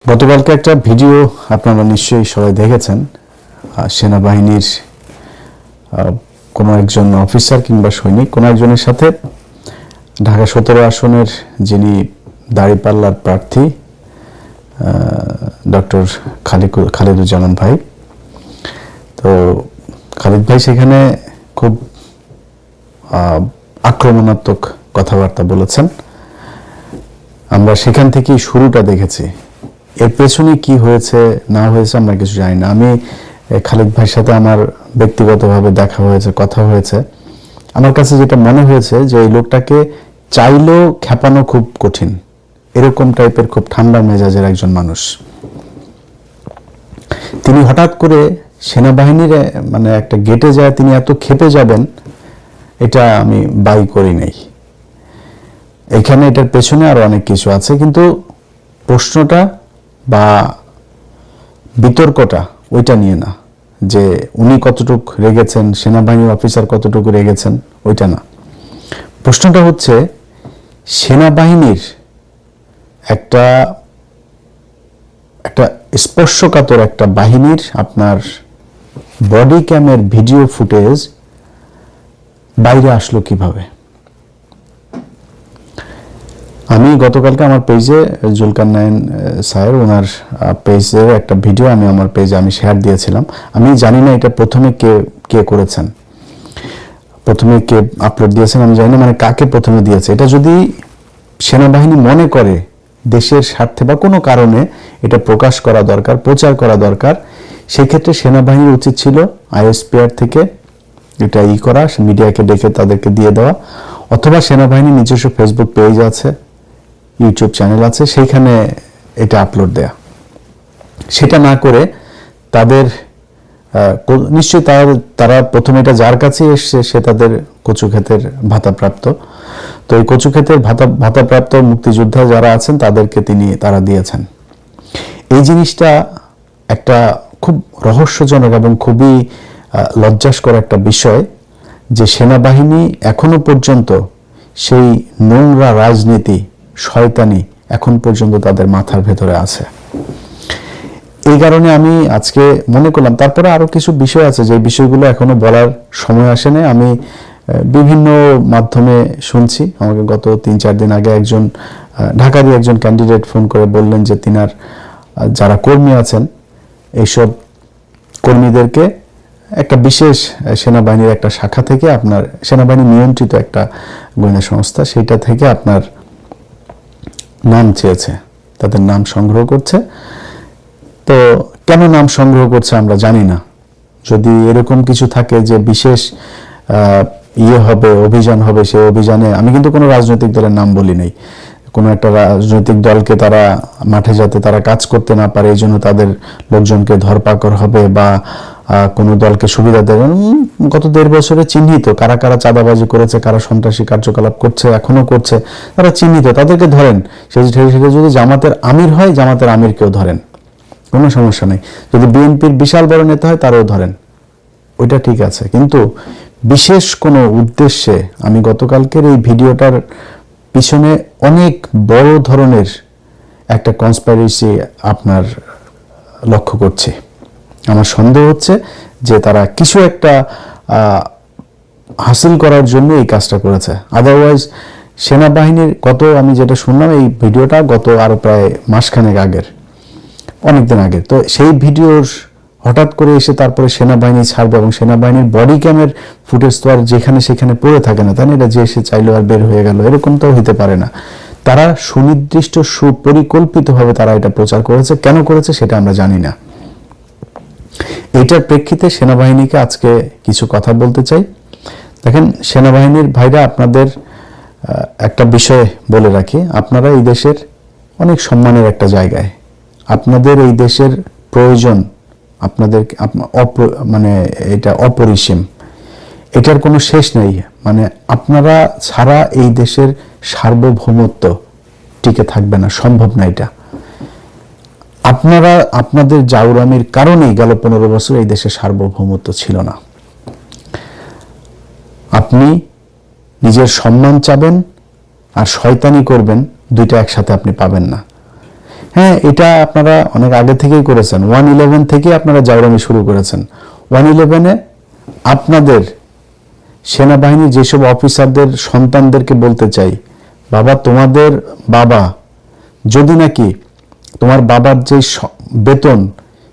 গতকালকে একটা ভিডিও আপনারা নিশ্চয়ই সবাই দেখেছেন। সেনাবাহিনীর কোনো একজন অফিসার কিংবা সৈনিক কোনো একজনের সাথে ঢাকা 17 আসনের যিনি দাঁড়িপাল্লার প্রার্থী ডক্টর খালিদুজ্জামান ভাই, তো খালিদ ভাই সেখানে খুব আক্রমণাত্মক কথাবার্তা বলেছেন। আমরা সেখান থেকেই শুরুটা দেখেছি। এর পেছনে কি হয়েছে না হয়েছে আমরা কিছু জানি না। আমি খালিদ ভাইয়ের সাথে আমার ব্যক্তিগতভাবে দেখা হয়েছে, কথা হয়েছে। আমার কাছে যেটা মনে হয়েছে যে এই লোকটাকে চাইলেও খেপানো খুব কঠিন, এরকম টাইপের খুব ঠান্ডা মেজাজের একজন মানুষ। তিনি হঠাৎ করে সেনাবাহিনীর মানে একটা গেটে যায় তিনি এত ক্ষেপে যাবেন, এটা আমি বাই করি নাই। এখানে এটার পেছনে আরো অনেক কিছু আছে, কিন্তু প্রশ্নটা বা বিতর্কটা ওইটা নিয়ে না, যে উনি কতটুকু রেগেছেন, সেনাবাহিনীর অফিসার কতটুকু রেগেছেন, ওইটা না। প্রশ্নটা হচ্ছে সেনাবাহিনীর একটা স্পর্শকাতর একটা বাহিনীর আপনার বডি ক্যামের ভিডিও ফুটেজ বাইরে আসলো কিভাবে। আমি গতকালকে আমার পেজে জুলকারনাইন স্যার ওনার পেজের একটা ভিডিও আমি আমার পেজে আমি শেয়ার দিয়েছিলাম। আমি জানি না এটা প্রথমে কে করেছেন, প্রথমে কে আপলোড দিয়েছেন আমি জানি না, মানে কাকে প্রথমে দিয়েছে। এটা যদি সেনাবাহিনী মনে করে দেশের স্বার্থে বা কোনো কারণে এটা প্রকাশ করা দরকার, প্রচার করা দরকার, সেক্ষেত্রে সেনাবাহিনীর উচিত ছিল আইএসপিআর থেকে এটা করা, মিডিয়াকে ডেকে তাদেরকে দিয়ে দেওয়া, অথবা সেনাবাহিনীর নিজস্ব ফেসবুক পেজ আছে, ইউটিউব চ্যানেল আছে, সেইখানে এটা আপলোড দেয়া। সেটা না করে তাদের নিশ্চয়ই তারা প্রথমে এটা যার কাছে এসছে সে তাদের কচুক্ষেতের ভাতাপ্রাপ্ত, তো এই কচুক্ষেতের ভাতাপ্রাপ্ত মুক্তিযোদ্ধা যারা আছেন তাদেরকে তারা দিয়েছেন। এই জিনিসটা একটা খুব রহস্যজনক এবং খুবই লজ্জাস্কর একটা বিষয় যে সেনাবাহিনী এখনো পর্যন্ত সেই নোংরা রাজনীতি, শয়তানি এখন পর্যন্ত তাদের মাথার ভেতরে আছে। এই কারণে আমি আজকে মনে করলাম, তারপরে আরো কিছু বিষয় আছে যে বিষয়গুলো এখনো বলার সময় আসেনি। আমি বিভিন্ন মাধ্যমে শুনছি, আমাকে গত 3-4 দিন আগে একজন ঢাকারই একজন ক্যান্ডিডেট ফোন করে বললেন যে তিনার যারা কর্মী আছেন এইসব কর্মীদেরকে একটা বিশেষ সেনাবাহিনীর একটা শাখা থেকে, আপনার সেনাবাহিনী নিয়ন্ত্রিত একটা গোয়েন্দা সংস্থা, সেইটা থেকে আপনার নাম চেয়েছে, তাদের নাম সংগ্রহ করছে। তো কেন নাম সংগ্রহ করছে আমরা জানি না। যদি এরকম কিছু থাকে যে বিশেষ হবে, অভিযান হবে, সেই অভিযানে আমি কিন্তু কোনো রাজনৈতিক দলের নাম বলি নাই, কোনো একটা রাজনৈতিক দলকে তারা মাঠে যাতে তারা কাজ করতে না পারে এই জন্য তাদের লোকজনকে ধরপাকড় হবে বা কোনো দলকে সুবিধা দেবেন। গত 1.5 বছরে চিহ্নিত কারা কারা চাঁদাবাজি করেছে, কারা সন্ত্রাসী কার্যকলাপ করছে, এখনো করছে, তারা চিহ্নিত, তাদেরকে ধরেন। সেটা যদি জামাতের আমির হয়, জামাতের আমিরকেও ধরেন, কোনো সমস্যা নেই। যদি বিএনপির বিশাল বড় নেতা হয় তারও ধরেন, ওইটা ঠিক আছে। কিন্তু বিশেষ কোনো উদ্দেশ্যে আমি গতকালকের এই ভিডিওটার পিছনে অনেক বড় ধরনের একটা কনস্পাইরেসি আপনার লক্ষ্য করছে। আমার সন্দেহ হচ্ছে যে তারা কিছু একটা হাসিল করার জন্য এই কাজটা করেছে। আদারওয়াইজ সেনাবাহিনীর আমি যেটা শুনলাম, এই ভিডিওটা গত আরো প্রায় মাসখানেক আগের, অনেকদিন আগের। তো সেই ভিডিওর হঠাৎ করে এসে তারপরে সেনাবাহিনী ছাড়বে এবং সেনাবাহিনীর বডি ক্যামের ফুটেজ তো আর যেখানে সেখানে পড়ে থাকে না, তাই না? এটা যে এসে চাইলো আর বের হয়ে গেল, এরকম তো হইতে পারে না। তারা সুনির্দিষ্ট সুপরিকল্পিতভাবে তারা এটা প্রচার করেছে। কেন করেছে সেটা আমরা জানি না। এইটার প্রেক্ষিতে সেনাবাহিনীকে আজকে কিছু কথা বলতে চাই। দেখেন সেনাবাহিনীর ভাইরা, আপনাদের একটা বিষয় বলে রাখি, আপনারা এই দেশের অনেক সম্মানের একটা জায়গায়, আপনাদের এই দেশের প্রয়োজন আপনাদের মানে এটা অপরিসীম, এটার কোনো শেষ নেই। মানে আপনারা ছাড়া এই দেশের সার্বভৌমত্ব টিকে থাকবে না, সম্ভব না এটা। আপনারা আপনাদের জাউরামির কারণেই গেল 15 বছর এই দেশের সার্বভৌমত্ব ছিল না। আপনি নিজের সম্মান চাবেন আর শয়তানি করবেন, দুইটা একসাথে আপনি পাবেন না। হ্যাঁ, এটা আপনারা অনেক আগে থেকেই করেছেন। 111 থেকে আপনারা জাউরামি শুরু করেছেন। 111-এ আপনাদের সেনাবাহিনীর যেসব অফিসারদের সন্তানদেরকে বলতে চাই, বাবা তোমাদের বাবা যদি নাকি তোমার বাবার যে বেতন,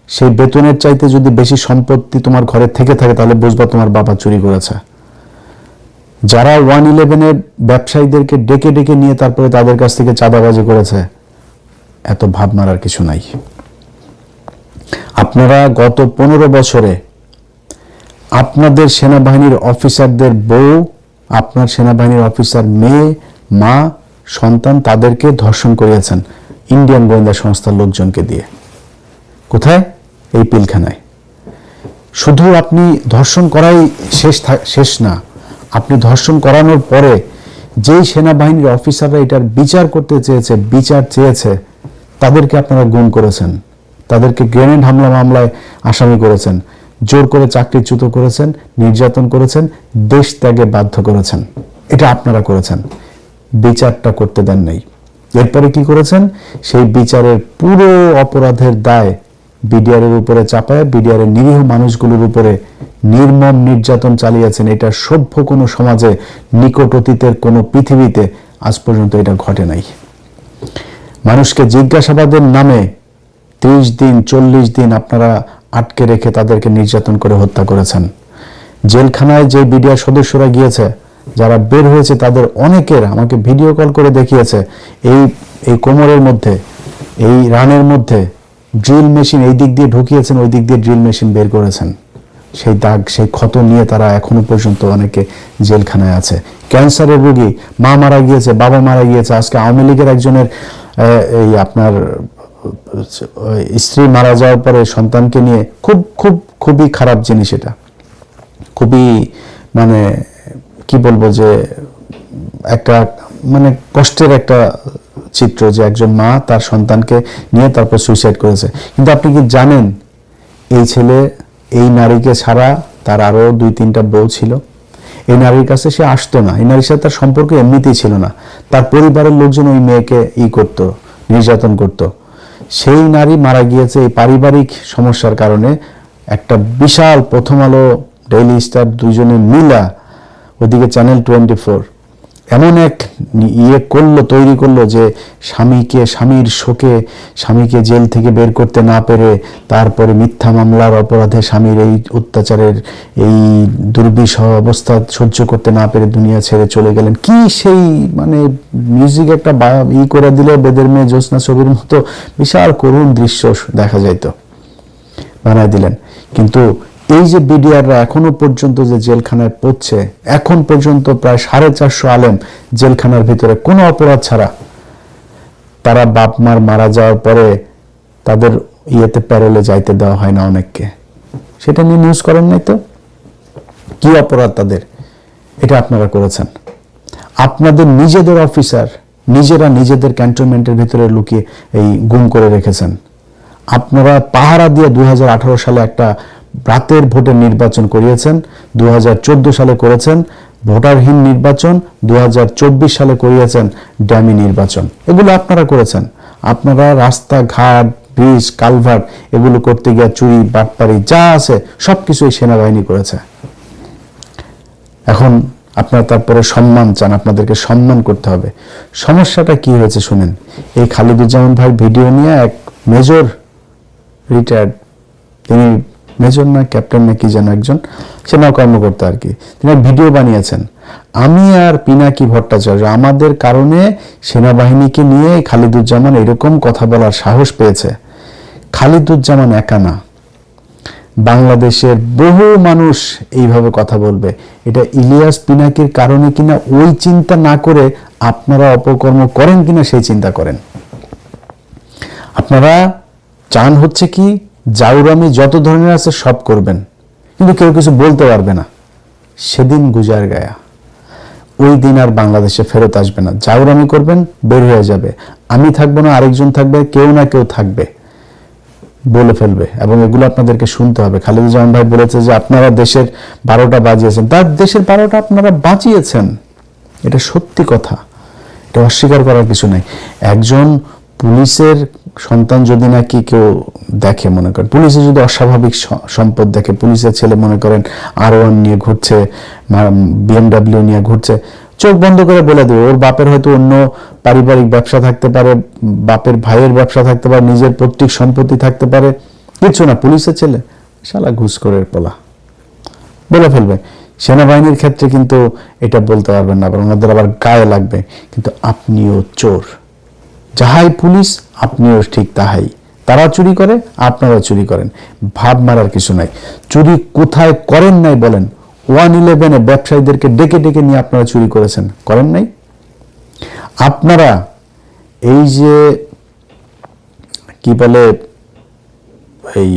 সেই বেতনের চাইতে যদি বেশি সম্পত্তি তোমার ঘরে থেকে থাকে, তাহলে বুঝবা তোমার বাবা চুরি করেছে। যারা 111-এর ব্যবসায়ীদেরকে ডেকে ডেকে নিয়ে তারপরে তাদের কাছ থেকে চাঁদাবাজি করেছে, এত ভাবনার আর কিছু নাই। আপনারা গত 15 বছরে আপনাদের সেনাবাহিনীর অফিসারদের বউ, আপনার সেনাবাহিনীর অফিসার মেয়ে, মা, সন্তান, তাদেরকে ধর্ষণ করিয়েছেন ইন্ডিয়ান গোয়েন্দা সংস্থার লোকজনকে দিয়ে। কোথায়? এই পিলখানায়। শুধু আপনি ধর্ষণ করাই শেষ না, আপনি ধর্ষণ করানোর পরে যেই সেনাবাহিনীর অফিসাররা এটার বিচার করতে চেয়েছে, বিচার চেয়েছে, তাদেরকে আপনারা গুম করেছেন, তাদেরকে গ্রেনেড হামলা মামলায় আসামি করেছেন, জোর করে চাকরিচ্যুত করেছেন, নির্যাতন করেছেন, দেশ ত্যাগে বাধ্য করেছেন। এটা আপনারা করেছেন, বিচারটা করতে দেন নাই। এরপরে কি করেছেন? সেই বিচারের পুরো অপরাধের দায় বিডিআরের উপরে চাপায় বিডিআরের নিরীহ মানুষগুলোর উপরে নির্মম নির্যাতন চালিয়েছেন। এটা সভ্য কোনো সমাজে, নিকট অতীতের কোনো পৃথিবীতে আজ পর্যন্ত এটা ঘটে নাই। মানুষকে জিজ্ঞাসাবাদের নামে 30 দিন 40 দিন আপনারা আটকে রেখে তাদেরকে নির্যাতন করে হত্যা করেছেন। জেলখানায় যে বিডিআর সদস্যরা গিয়েছে, যারা বের হয়েছে, তাদের অনেকের আমাকে ভিডিও কল করে দেখিয়েছে এই কোমরের মধ্যে, এই রানের মধ্যে ড্রিল মেশিন এই দিক দিয়ে ঢুকিয়েছেন, ওই দিক দিয়ে ড্রিল মেশিন বের করেছেন। সেই দাগ, সেই ক্ষত নিয়ে তারা এখনো পর্যন্ত অনেকে জেলখানায় আছে। ক্যান্সারের রোগী, মা মারা গিয়েছে, বাবা মারা গিয়েছে। আজকে আওয়ামী লীগের একজনের এই আপনার স্ত্রী মারা যাওয়ার পরে সন্তানকে নিয়ে খুবই খারাপ জিনিস। এটা খুবই মানে কি বলবো, যে একটা মানে কষ্টের একটা চিত্র, যে একজন মা তার সন্তানকে নিয়ে তারপর সুইসাইড করেছে। কিন্তু আপনি কি জানেন, এই ছেলে এই নারীকে ছাড়া তার আরো 2-3টা বউ ছিল। এই নারীর কাছে সে আসতো না, এই নারীর সাথে তার সম্পর্ক এমনিতেই ছিল না। তার পরিবারের লোকজন ওই মেয়েকে করতো, নির্যাতন করত। সেই নারী মারা গিয়েছে এই পারিবারিক সমস্যার কারণে। একটা বিশাল প্রথম আলো, ডেইলি স্টার দুইজনে মিলা, ওদিকে চ্যানেল 24 এমন এক তৈরি করলো যে স্বামীর শোকে স্বামীকে জেল থেকে বের করতে না পেরে, তারপরে মিথ্যা মামলার অপরাধে স্বামীর এই অত্যাচারের এই দুর্বিষহ অবস্থা সহ্য করতে না পেরে দুনিয়া ছেড়ে চলে গেলেন। কি সেই মানে মিউজিক একটা করে দিলে বেদের মেয়ে জ্যোৎস্না ছবির মতো বিশাল করুণ দৃশ্য দেখা যাইত, বানায় দিলেন। কিন্তু এই যে বিডিআররা এখনো পর্যন্ত যে জেলখানায় পড়ছে, এখন পর্যন্ত প্রায় 450 আলেম জেলখানার ভিতরে কোনো অপরাধ ছাড়া। তারা বাপ মার মারা যাওয়ার পরে তাদের প্যারোলে যাইতে দেওয়া হয় না অনেককে। সেটা নিয়ে নিউজ করেন নাই তো? কি অপরাধ তাদের? এটা আপনারা করেছেন। আপনাদের নিজেদের অফিসার নিজেরা নিজেদের ক্যান্টনমেন্টের ভিতরে লুকিয়ে গুম করে রেখেছেন। আপনারা পাহারা দিয়ে 2018 সালে একটা রাতের ভোটের নির্বাচন করিয়েছেন, 2014 সালে করেছেন ভোটারহীন নির্বাচন, 2024 সালে করিয়েছেন ড্যামি নির্বাচন। এগুলো আপনারা করেছেন। আপনারা রাস্তাঘাট, ব্রিজ, কালভার্ট এগুলো করতে গিয়ে চুরি, বাটপারি যা আছে সবকিছুই সেনাবাহিনী করেছে। এখন আপনারা তারপরে সম্মান চান, আপনাদেরকে সম্মান করতে হবে। সমস্যাটা কি হয়েছে শুনেন। এই খালিদুজ্জামান ভাই ভিডিও নিয়ে এক মেজর, রিটায়ার্ড, তিনি মেজর না ক্যাপ্টেন না কি যেন একজন সেনা কর্মকর্তা আর কি, তিনি ভিডিও বানিয়েছেন। আমি আর পিনাকি ভট্টাচার্য আমাদের কারণে সেনাবাহিনীকে নিয়ে খালিদুজ্জামান এরকম কথা বলার সাহস পেয়েছে। খালিদুজ্জামান একা না, বাংলাদেশের বহু মানুষ এইভাবে কথা বলবে। এটা ইলিয়াস পিনাকির কারণে কিনা ওই চিন্তা না করে আপনারা অপকর্ম করেন কিনা সেই চিন্তা করেন। আপনারা চান হচ্ছে কি জাউরামি যত ধরনের আছে সব করবেন, কিন্তু কেউ কিছু বলতে পারবে না। সেদিন গুজার গায়া, ওই দিন আর বাংলাদেশে ফেরত আসবে না। জাউরামি করবেন, বের হয়ে যাবে। আমি থাকবো না, আরেকজন থাকবে, কেউ না কেউ থাকবে, বলে ফেলবে। এবং এগুলো আপনাদেরকে শুনতে হবে। খালিদুজ্জামান ভাই বলেছে যে আপনারা দেশের 12টা বাজিয়েছেন। তার দেশের 12টা আপনারা বাজিয়েছেন, এটা সত্যি কথা, এটা অস্বীকার করার কিছু নাই। একজন পুলিশের সন্তান যদি নাকি কেউ দেখে, মনে করেন পুলিশে যদি অস্বাভাবিক সম্পদ দেখে, পুলিশের ছেলে মনে করেন R1 নিয়ে ঘুরছে, BMW নিয়ে ঘুরছে, চোখ বন্ধ করে বলে দেবে ওর বাপের হয়তো অন্য পারিবারিক ব্যবসা থাকতে পারে, বাপের ভাইয়ের ব্যবসা থাকতে পারে, নিজের পৈতৃক সম্পত্তি থাকতে পারে, কিছু না, পুলিশের ছেলে শালা ঘুষখোরের পোলা বলে ফেলবে। সেনাবাহিনীর ক্ষেত্রে কিন্তু এটা বলতে পারবেন না, আবার ওনাদের আবার গায়ে লাগবে, কিন্তু আপনিও চোর, যাহাই পুলিশ আপনিও ঠিক তাহাই, তারা চুরি করে আপনারা চুরি করেন, ভাব মারার কিছু নাই। চুরি কোথায় করেন নাই বলেন? 111-এ ব্যবসায়ীদেরকে ডেকে ডেকে নিয়ে আপনারা চুরি করেছেন, করেন নাই? আপনারা এই যে কি বলে এই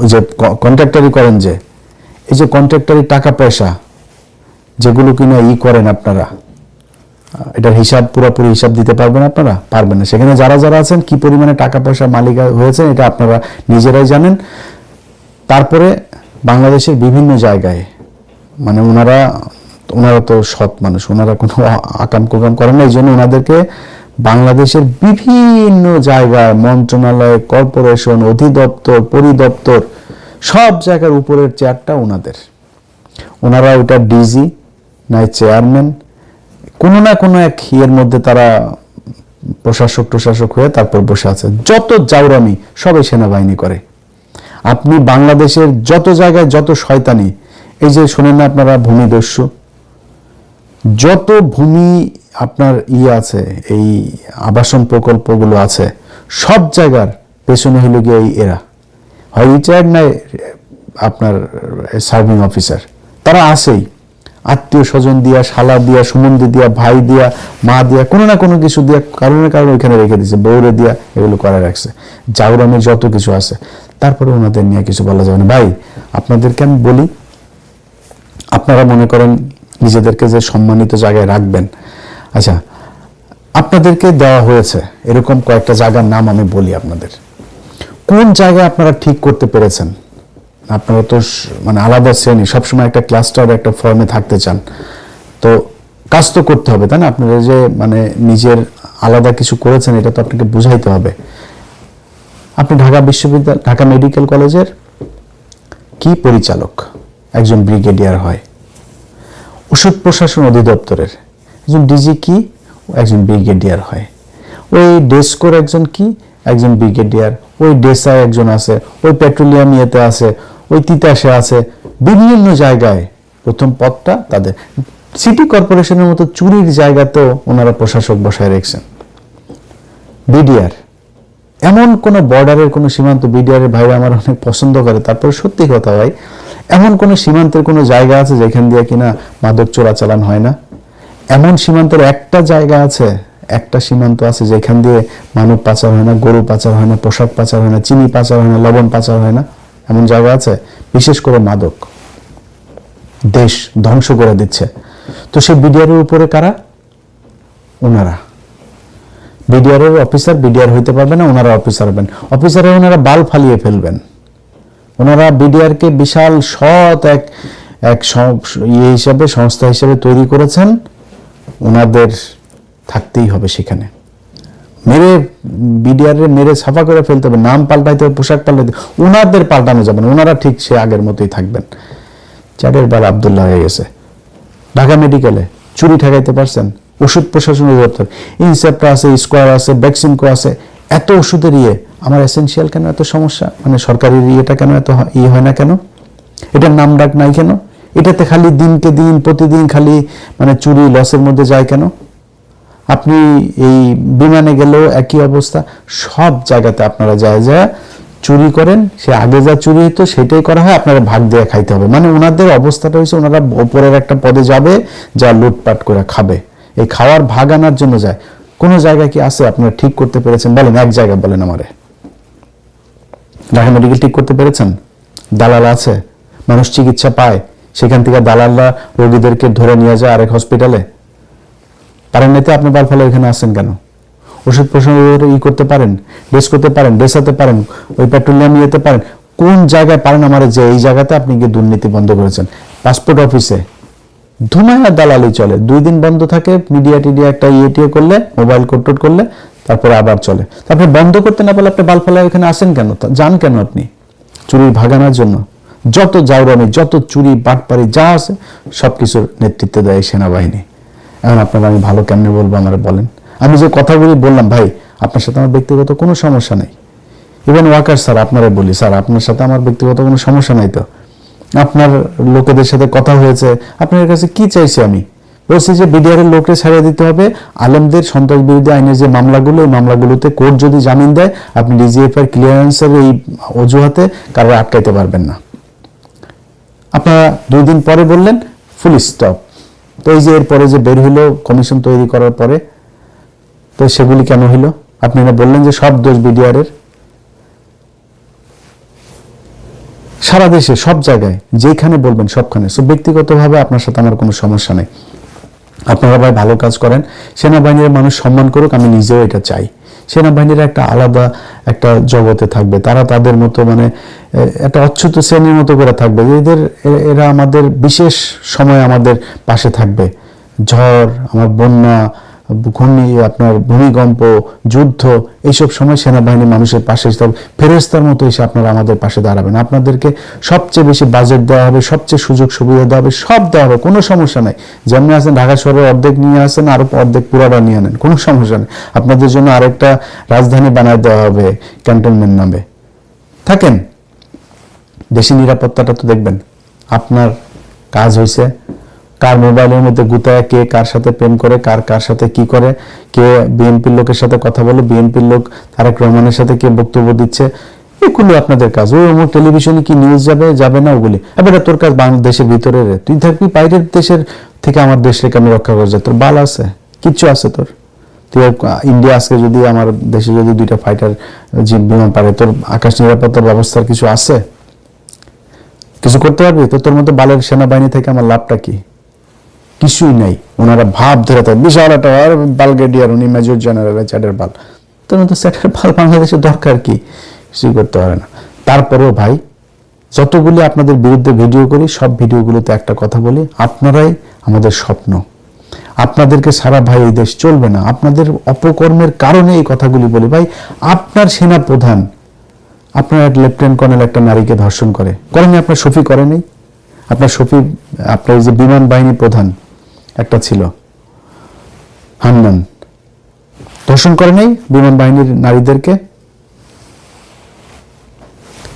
ওই যে কন্ট্রাক্টরি করেন, যে এই যে কন্ট্রাক্টরি টাকা পয়সা যেগুলো কিনা করেন আপনারা, এটার হিসাব পুরোপুরি হিসাব দিতে পারবেন আপনারা? পারবেন না। সেখানে যারা যারা আছেন কি পরিমাণে টাকা পয়সা মালিক হয়েছেন এটা আপনারা নিজেরাই জানেন। তারপরে বাংলাদেশের বিভিন্ন জায়গায় মানে ওনারা তো সৎ মানুষ, ওনারা কোনো আকাম কুকাম করেন না, এই জন্য ওনাদেরকে বাংলাদেশের বিভিন্ন জায়গায় মন্ত্রণালয়, কর্পোরেশন, অধিদপ্তর, পরিদপ্তর সব জায়গার উপরের চেয়ারটা ওনাদের। ওনারা ওটা ডিজি নাই চেয়ারম্যান, কোনো না কোনো এক ইয়ের মধ্যে তারা প্রশাসক হয়ে তারপর বসে আছে। যত জাউরামি সবই সেনাবাহিনী করে। আপনি বাংলাদেশের যত জায়গায় যত শয়তানি, এই যে শোনেন না আপনারা ভূমিদস্যু, যত ভূমি আপনার আছে, এই আবাসন প্রকল্পগুলো আছে, সব জায়গার পেছনে হইল গিয়ে এরা হয় রিটায়ার্ড নাই আপনার সার্ভিং অফিসার, তারা আসেই আত্মীয় স্বজন দিয়া, শালা দিয়া, সুমন্দি দিয়া, ভাই দিয়া, মা দিয়া, কোনো না কোনো কিছু দিয়া, কারণে ওইখানে রেখে দিচ্ছে, বউরে দিয়া এগুলো করে রাখছে। জাউরামের যত কিছু আছে, তারপরে ওনাদের নিয়ে কিছু বলা যাবে না। ভাই আপনাদেরকে আমি বলি, আপনারা মনে করেন নিজেদেরকে যে সম্মানিত জায়গায় রাখবেন, আচ্ছা আপনাদেরকে দেওয়া হয়েছে এরকম কয়েকটা জায়গার নাম আমি বলি আপনাদের। কোন জায়গায় আপনারা ঠিক করতে পেরেছেন? আপনারা তো মানে আলাদা শ্রেণী, সবসময় একটা ক্লাস্টার, একটা ফর্মে থাকতে চান, তো কাজ তো করতে হবে, তাই না? আপনারা যে মানে নিজের আলাদা কিছু করেছেন এটা তো আপনাকে বুঝাইতে হবে। আপনি ঢাকা বিশ্ববিদ্যালয়, ঢাকা মেডিকেল কলেজের কি পরিচালক, একজন ব্রিগেডিয়ার হয়। ওষুধ প্রশাসন অধিদপ্তরের একজন ডিজি কি, একজন ব্রিগেডিয়ার হয়। ওই ডেস্কোর একজন কি, একজন ব্রিগেডিয়ার। ওই ডেসায় একজন আছে, ওই পেট্রোলিয়াম ইয়েতে আছে, ওই তিতাসে আছে, বিভিন্ন জায়গায় প্রথম পদটা তাদের। সিটি কর্পোরেশনের মতো চুরির জায়গাতেও ওনারা প্রশাসক বসায় রেখেছেন। বিডিআর, এমন কোন বর্ডারের কোন সীমান্ত, বিডিআর ভাইরা আমার অনেক পছন্দ করে, তারপর সত্যি কথা ভাই, এমন কোন সীমান্তের কোন জায়গা আছে যেখান দিয়ে কিনা মাদক চোরাচালান হয় না? এমন সীমান্তের একটা জায়গা আছে, একটা সীমান্ত আছে যেখান দিয়ে মানব পাচার হয় না, গরু পাচার হয় না, পোশাক পাচার হয় না, চিনি পাচার হয় না, লবণ পাচার হয় না? এমন জায়গা আছে? বিশেষ করে মাদক দেশ ধ্বংস করে দিচ্ছে। তো সেই বিডিআর এর উপরে কারা? ওনারা। বিডিআর এর অফিসার বিডিআর হইতে পারবে না, ওনারা অফিসার হবেন। অফিসারে ওনারা বাল ফালিয়ে ফেলবেন। ওনারা বিডিআর কে বিশাল সৎ এক হিসাবে, সংস্থা হিসাবে তৈরি করেছেন। ওনাদের থাকতেই হবে সেখানে, মেরে বিডিআর মেরে সাফা করে ফেলতে হবে, নাম পাল্টাইতে হবে, পোশাক পাল্টাইতে, ওনাদের পাল্টানো যাবে না, ওনারা ঠিক সে আগের মতোই থাকবেন। চারের বার আব্দুল্লাহ হয়ে গেছে। ঢাকা মেডিকেলে চুরি ঠেকাইতে পারছেন? ওষুধ প্রশাসন অধিদপ্তর, ইনসেপ্টা আছে, স্কোয়ার আছে, ভ্যাকসিনকো আছে, এত ওষুধের আমার এসেনশিয়াল কেন এত সমস্যা? মানে সরকারি ইয়েটা কেন এত হয় না কেন? এটার নাম ডাক নাই কেন? এটাতে খালি দিনকে দিন প্রতিদিন খালি মানে চুরি লসের মধ্যে যায় কেন? আপনি এই বিমানে গেলেও একই অবস্থা, সব জায়গাতে আপনারা যায় চুরি করেন। সে আগে যা চুরি হইতো সেটাই করা হয়, আপনারা ভাগ দিয়ে খাইতে হবে। মানে ওনাদের অবস্থাটা হয়েছে, ওনারা ওপরের একটা পদে যাবে, যা লুটপাট করে খাবে, এই খাওয়ার ভাগ আনার জন্য যায়। কোন জায়গায় কি আছে আপনারা ঠিক করতে পেরেছেন? বলেন, এক জায়গা বলেন আমারে। ঢাকা মেডিকেল ঠিক করতে পেরেছেন? দালাল আছে, মানুষ চিকিৎসা পায়, সেখান থেকে দালালরা রোগীদেরকে ধরে নিয়ে যায় আরেক হসপিটালে। পারেন না তো আপনি বাল ফেলে এখানে আসছেন কেন? ওষুধ প্রশাসন করতে পারেন, ডেস করতে পারেন, ডেসাতে পারেন, ওই পেট্রোলিয়াম ইয়েতে পারেন। কোন জায়গায় পারেন আমার? যে এই জায়গাতে আপনি গিয়ে দুর্নীতি বন্ধ করেছেন। পাসপোর্ট অফিসে ধুমায়া দালালি চলে, 2 দিন বন্ধ থাকে, মিডিয়া টিডিয়া একটা ইয়ে করলে, মোবাইল কোড করলে তারপরে আবার চলে। আপনি বন্ধ করতে না পারলে আপনি বালফালায় ওখানে আসেন কেন, যান কেন আপনি চুরির ভাগানোর জন্য? যত জাউরামি, যত চুরি বাটপারি যা আছে সবকিছুর নেতৃত্বে দেয় সেনাবাহিনী। এখন আপনারা আমি ভালো কেমনে বলবো আমার বলেন? আমি যে কথাগুলি বললাম ভাই, আপনার সাথে আমার ব্যক্তিগত কোনো সমস্যা নেই। ইভেন ওয়াকার স্যার আপনারা বলি, স্যার আপনার সাথে আমার ব্যক্তিগত কোনো সমস্যা নাই তো? আপনার লোকেদের সাথে কথা হয়েছে, আপনার কাছে কি চাইছি আমি? বলছি যে বিডিআরের লোককে ছাড়িয়ে দিতে হবে। আলেমদের সন্ত্রাস বিরোধী আইনের যে মামলাগুলো, এই মামলাগুলোতে কোর্ট যদি জামিন দেয়, আপনি ডিজিএফআই ক্লিয়ারেন্সের এই অজুহাতে কারো আটকাইতে পারবেন না। আপনারা 2 দিন পরে বললেন ফুল স্টপ। তো এই যে এরপরে যে বের হইলো কমিশন তৈরি করার পরে, তো সেগুলি কেন হইল? আপনি না বললেন যে সব দোষ বিডিআরের। সারা দেশে সব জায়গায় যেখানে বলবেন সবখানে। সো ব্যক্তিগতভাবে আপনার সাথে আমার কোনো সমস্যা নেই। আপনারা ভাই ভালো কাজ করেন, সেনাবাহিনীর মানুষ সম্মান করুক, আমি নিজেও এটা চাই। সেনাবাহিনীরা একটা আলাদা একটা জগতে থাকবে, তারা তাদের মতো মানে একটা অচ্যুত শ্রেণীর মতো করে থাকবে, এরা আমাদের বিশেষ সময় আমাদের পাশে থাকবে। ঝড়, আমার বন্যা, ঘূর্ণি, আপনার ভূমিকম্প, যুদ্ধ, এইসব সময় সেনাবাহিনী মানুষের পাশে এসে ফেরেশতার মতো এসে আপনারা আমাদের পাশে দাঁড়াবেন। আপনাদেরকে সবচেয়ে বেশি বাজেট দেওয়া হবে, সবচেয়ে সুযোগ সুবিধা দেওয়া হবে, সব দেওয়া হবে, কোনো সমস্যা নাই। যেমনি আছেন ঢাকা শহরের অর্ধেক নিয়ে আসেন, আরো অর্ধেক পুরাটা নিয়ে আনেন, কোনো সমস্যা নেই। আপনাদের জন্য আরেকটা রাজধানী বানায় দেওয়া হবে ক্যান্টনমেন্ট নামে। থাকেন, দেশি নিরাপত্তাটা তো দেখবেন। আপনার কাজ হয়েছে কার মোবাইলের মধ্যে গুতায় কে কার সাথে প্রেম করে, কার সাথে কি করে, কে বিএনপির লোকের সাথে কথা বলে, বিএনপির লোক তারেক রহমানের সাথে কে বক্তব্য দিচ্ছে, এগুলো আপনাদের কাজ। ওই অমুক টেলিভিশনে কি নিউজ যাবে না ওগুলি। এবার তোর কাজ বাংলাদেশের ভিতরে, তুই থাকবি বাইরের দেশের থেকে আমার দেশকে আমি রক্ষা করে যায়, তোর বাল আছে, কিচ্ছু আছে তোর? তুই ইন্ডিয়া আজকে যদি আমার দেশে যদি 2টা ফাইটার বিমান পারে, তোর আকাশ নিরাপত্তার ব্যবস্থার কিছু আছে? কিছু করতে পারবি? তো তোর মতো বালের সেনাবাহিনী থেকে আমার লাভটা কি? কিছুই নাই। ওনারা ভাব ধরে থাকে বিশাল একটা ব্রিগেডিয়ার, উনি মেজর জেনারেল, চ্যাটের বাল। তোর মতো চ্যাটের বাল বাংলাদেশের দরকার কি? কিছুই করতে পারে না। তারপরেও ভাই, যতগুলি আপনাদের বিরুদ্ধে ভিডিও করি, সব ভিডিওগুলোতে একটা কথা বলি, আপনারাই আমাদের স্বপ্ন। আপনাদেরকে সারা ভাই এই দেশ চলবে না। আপনাদের অপকর্মের কারণে এই কথাগুলি বলি। ভাই, আপনার সেনা প্রধান, আপনার এক লেফটেন্যান্ট কর্নেল একটা নারীকে ধর্ষণ করেনি? আপনার শফি করেনি? আপনার শফি, আপনার যে বিমান বাহিনী প্রধান একটা ছিল হান্নান, ধর্ষণ করে নাই বিমান বাহিনীর নারীদেরকে?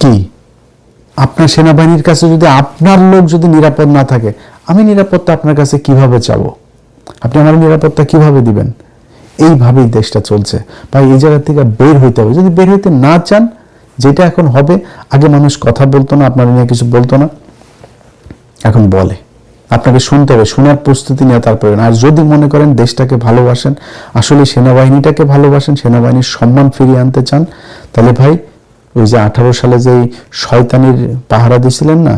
কি আপনার সেনাবাহিনীর কাছে যদি আপনার লোক যদি নিরাপদ না থাকে, আমি নিরাপত্তা আপনার কাছে কিভাবে চাবো? আপনি আমার নিরাপত্তা কিভাবে দিবেন? এইভাবেই দেশটা চলছে ভাই। এই জায়গা থেকে বের হইতে হবে। যদি বের হইতে না চান, যেটা এখন হবে, আগে মানুষ কথা বলতো না, আপনার নিয়ে কিছু বলতো না, এখন বলে। আপনাকে শুনতে হবে, শোনার প্রস্তুতি নিয়ে তারপরে। আর যদি মনে করেন দেশটাকে ভালোবাসেন, আসলে সেনাবাহিনীটাকে ভালোবাসেন, সেনাবাহিনীর সম্মান ফিরিয়ে আনতে চান, তাহলে ভাই ওই যে 18 সালে যে শয়তানির পাহারা দিয়েছিলেন না,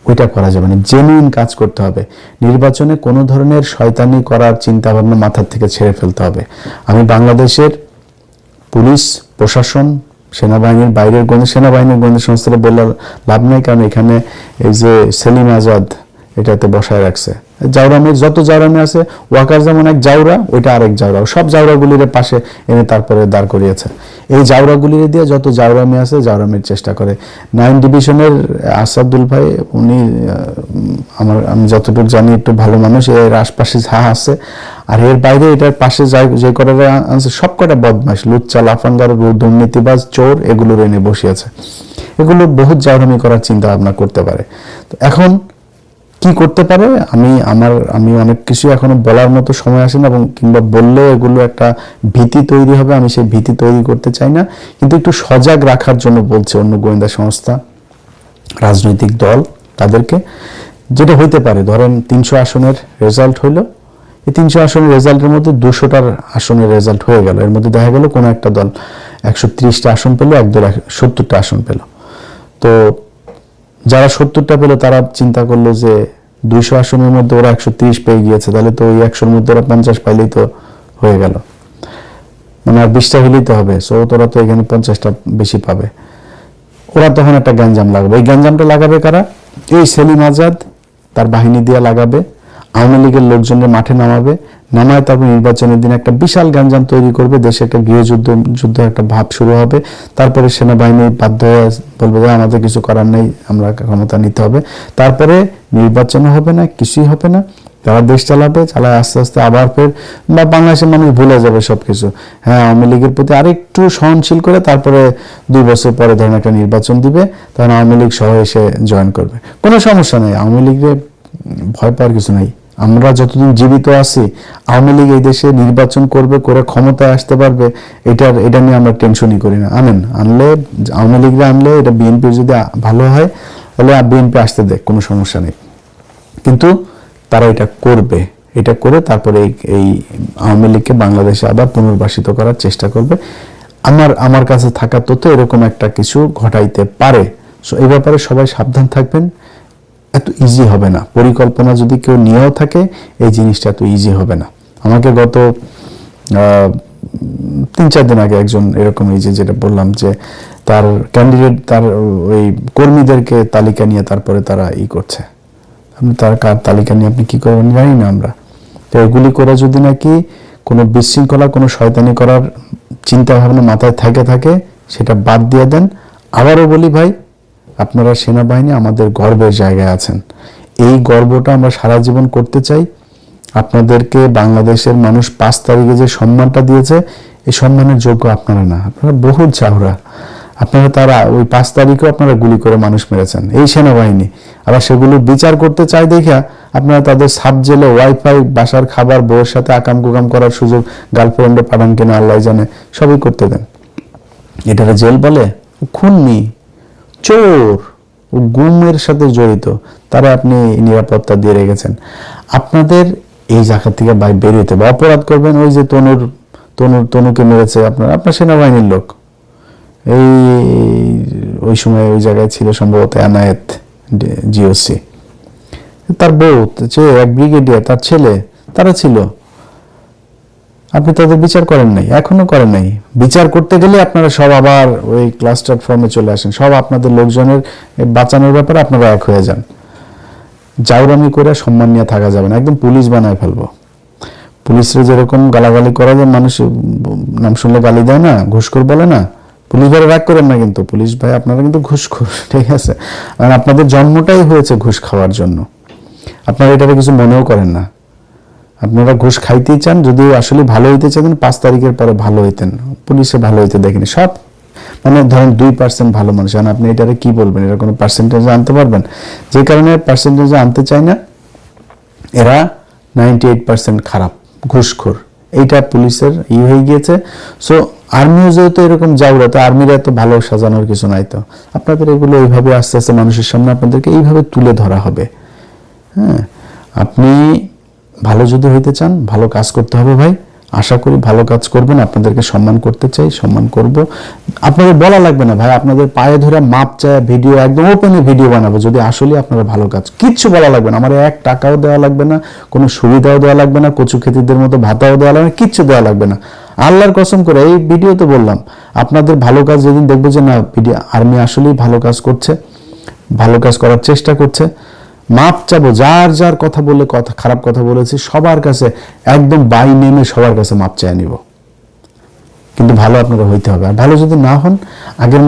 ওইটা করা যাবে না। জেনুইন কাজ করতে হবে। নির্বাচনে কোনো ধরনের শয়তানি করার চিন্তা ভাবনা মাথার থেকে ছেড়ে ফেলতে হবে। আমি বাংলাদেশের পুলিশ প্রশাসন, সেনাবাহিনীর বাইরের সেনাবাহিনীর গোয়েন্দা সংস্থাটা বললে লাভ নেই, কারণ এখানে এই যে সেলিম আজাদ এটাতে বসায় রাখছে। জাউরামের যত জাউরামি আছে, ওয়াকার যেমন এক জাউরা, ওইটা আরেক জাউরা, সব জাউরাগুলির পাশে এনে তারপরে দাঁড় করিয়েছে। এই জাউরাগুলির দিয়ে যত জাউরামি আছে জাউরামির চেষ্টা করে। 9 ডিভিশনের আসাদুল ভাই, উনি আমি যতটুকু জানি একটু ভালো মানুষ, এর আশপাশে যা আছে, আর এর বাইরে এটার পাশে যে কটা আছে সব কটা বদমাশ, লুচ্চা, লাফাঙ্গার, দুর্নীতিবাজ, চোর, এগুলোর এনে বসিয়েছে। এগুলো বহুত জাউরামি করার চিন্তা ভাবনা করতে পারে। তো এখন কি করতে পারে, আমি অনেক কিছু এখনো বলার মতো সময় আসে না, এবং কিংবা বললে এগুলো একটা ভীতি তৈরি হবে, আমি সেই ভীতি তৈরি করতে চাই না। কিন্তু একটু সজাগ রাখার জন্য বলছে অন্য গোয়েন্দা সংস্থা, রাজনৈতিক দল, তাদেরকে। যেটা হইতে পারে, ধরেন 300 আসনের রেজাল্ট হইলো, এই 300 আসনের রেজাল্টের মধ্যে 200টার আসনের রেজাল্ট হয়ে গেল। এর মধ্যে দেখা গেল কোনো একটা দল 130টা আসন পেল, এক দল 70টা আসন পেল। তো যারা 70টা পেল, তারা চিন্তা করলো যে 200 আসনের মধ্যে ওরা 130 পেয়ে গিয়েছে, তাহলে তো ওই 100-র মধ্যে ওরা 50 পাইলেই তো হয়ে গেল, মানে আর 20টা হলেই তো হবে। সো তোরা তো এখানে 50টা বেশি পাবে। ওরা তখন একটা গ্যাঞ্জাম লাগাবে। এই গ্যাঞ্জামটা লাগাবে কারা? এই সেলিম আজাদ তার বাহিনী দিয়ে লাগাবে, আওয়ামী লীগের লোকজনের মাঠে নামাবে, নামায় তারপর নির্বাচনের দিন একটা বিশাল গ্যাঞ্জাম তৈরি করবে, দেশে একটা যুদ্ধ একটা ভাব শুরু হবে। তারপরে সেনাবাহিনী বাধ্য হয়ে বলবে যে আমাদের কিছু করার নেই, আমরা ক্ষমতা নিতে হবে। তারপরে নির্বাচন হবে না, কিছুই হবে না, তারা দেশ চালাবে, চালায় আস্তে আস্তে আবার ফের বা বাংলাদেশের মানুষ ভুলে যাবে সবকিছু। হ্যাঁ, আওয়ামী লীগের প্রতি আরেকটু সহনশীল করে তারপরে 2 বছর পরে ধরেন একটা নির্বাচন দিবে, তখন আওয়ামী লীগ সহ এসে জয়েন করবে, কোনো সমস্যা নেই। আওয়ামী লীগের ভয় পাওয়ার কিছু নাই। আমরা যতদিন জীবিত আছি আওয়ামী লীগ এই দেশে নির্বাচন করবে, করে ক্ষমতায় আসতে পারবে, এটা নিয়ে আমরা টেনশনই করি না। আনলে আওয়ামী লীগরা আনলে এটা বিএনপির যদি ভালো হয় তাহলে বিএনপি আসতে দেখ, কোনো সমস্যা নেই। কিন্তু তারা এটা করবে, এটা করে তারপরে এই আওয়ামী লীগকে বাংলাদেশে আবার পুনর্বাসিত করার চেষ্টা করবে। আমার কাছে থাকা তথ্য এরকম একটা কিছু ঘটাইতে পারে। সো এই ব্যাপারে সবাই সাবধান থাকবেন। এত ইজি হবে না, পরিকল্পনা যদি কেউ নিয়েও থাকে এই জিনিসটা এত ইজি হবে না। আমাকে গত 3-4 দিন আগে একজন এরকম, এই যেটা বললাম যে তার ক্যান্ডিডেট, তার ওই কর্মীদেরকে তালিকা নিয়ে তারপরে তারা করছে। তার কার তালিকা নিয়ে আপনি কি করবেন জানি না আমরা। তো এগুলি করে যদি নাকি কোনো বিশৃঙ্খলা, কোনো শয়তানি করার চিন্তা ভাবনা মাথায় থাকে সেটা বাদ দিয়ে দেন। আবারও বলি ভাই, আপনারা সেনাবাহিনী আমাদের গর্বের জায়গায় আছেন। এই গর্বটা আমরা সারা জীবন করতে চাই। আপনাদেরকে বাংলাদেশের মানুষ 5 তারিখে যে সম্মানটা দিয়েছে, এই সম্মানের যোগ্য আপনারা না, আপনারা বহুত চাওরা। আপনারা তারা ওই 5 তারিখেও আপনারা গুলি করে মানুষ মেরেছেন, এই সেনাবাহিনী। আবার সেগুলো বিচার করতে চাই দেখা আপনারা তাদের সাব জেলে ওয়াইফাই, বাসার খাবার, বউয়ের সাথে আকাম কুকাম করার সুযোগ, গার্লফ্রেন্ডে পাঠান কিনা আল্লাহ জানে, সবই করতে দেন। এটারে জেল বলে? খুনি, চোর, গুমের সাথে জড়িত, তারা আপনি নিরাপত্তা দিয়ে রেখেছেন। আপনাদের এই জায়গা থেকে বের হইতে হবে। অপরাধ করবেন, ওই যে তনুকে মেরেছে আপনার সেনাবাহিনীর লোক, ওই সময় ওই জায়গায় ছিল সম্ভবত এনায়েত জিওসি, তার বউ, এক ব্রিগেডিয়ার, তার ছেলে, তারা ছিল। আপনি তাদের বিচার করেন নাই, এখনো করেন নাই। বিচার করতে গেলে আপনারা সব আবার ওই ক্লাস্টার ফর্মে চলে আসেন, সব আপনাদের লোকজনের বাঁচানোর ব্যাপারে আপনারা এক হয়ে যান। জাউরামি করে সম্মান নিয়ে থাকা যাবে না, একদম পুলিশ বানায় ফেলবো। পুলিশরা যেরকম গালাগালি করা যায়, মানুষ নাম শুনলে গালি দেয় না, ঘুষখোর বলে না, পুলিশ ভাই রাগ করেন না কিন্তু, পুলিশ ভাই আপনারা কিন্তু ঘুষখোর, ঠিক আছে? আর আপনাদের জন্মটাই হয়েছে ঘুষ খাওয়ার জন্য, আপনারা এটাকে কিছু মনেও করেন না। আপনারা ঘুষ খাইতেই চান, যদি আসলে ভালো হইতে চান 5 তারিখের পরে ভালো হইতেন, পুলিশে ভালো হইতে দেখেনি। সব মানে ধরেন 2% ভালো মানুষ, আপনি এটারে কি বলবেন? এটা কোনো পার্সেন্টেজে আনতে পারবেন? যে কারণে পার্সেন্টেজে আনতে চায় না, এরা 98% খারাপ, ঘুষখোর, এইটা পুলিশের হয়ে গিয়েছে। সো আর্মিও যেহেতু এরকম জাউরা, তো আর্মির এত ভালো সাজানোর কিছু নাই। তো আপনাদের এগুলো এইভাবে আস্তে আস্তে মানুষের সামনে আপনাদেরকে এইভাবে তুলে ধরা হবে। হ্যাঁ, আপনি ভালো যদি হইতে চান, ভালো কাজ করতে হবে ভাই। আশা করি ভালো কাজ করবেন, আপনাদেরকে সম্মান করতে চাই, সম্মান করব। আপনাদের বলা লাগবে না ভাই, আপনাদের পায়ে ধরে মাপ চায় ভিডিও, একদম ওপেনে ভিডিও বানাবো যদি আসলে আপনারা ভালো কাজ, কিচ্ছু বলা লাগবে না। আমার 1 টাকাও দেওয়া লাগবে না, কোনো সুবিধাও দেওয়া লাগবে না, কচু খেতিদের মতো ভাতাও দেওয়া লাগবে না, কিচ্ছু দেওয়া লাগবে না। আল্লাহর কসম করে এই ভিডিওতে বললাম, আপনাদের ভালো কাজ যেদিন দেখবো যে না আর্মি আসলেই ভালো কাজ করছে, ভালো কাজ করার চেষ্টা করছে, মাপ চাবো। যার কথা বলে, খারাপ কথা বলেছি সবার কাছে একদম বাই নেমে সবার কাছে মাপ চাই নিব। কিন্তু ভালো আপনারা হইতে হবে। আর ভালো যদি না হন, আগের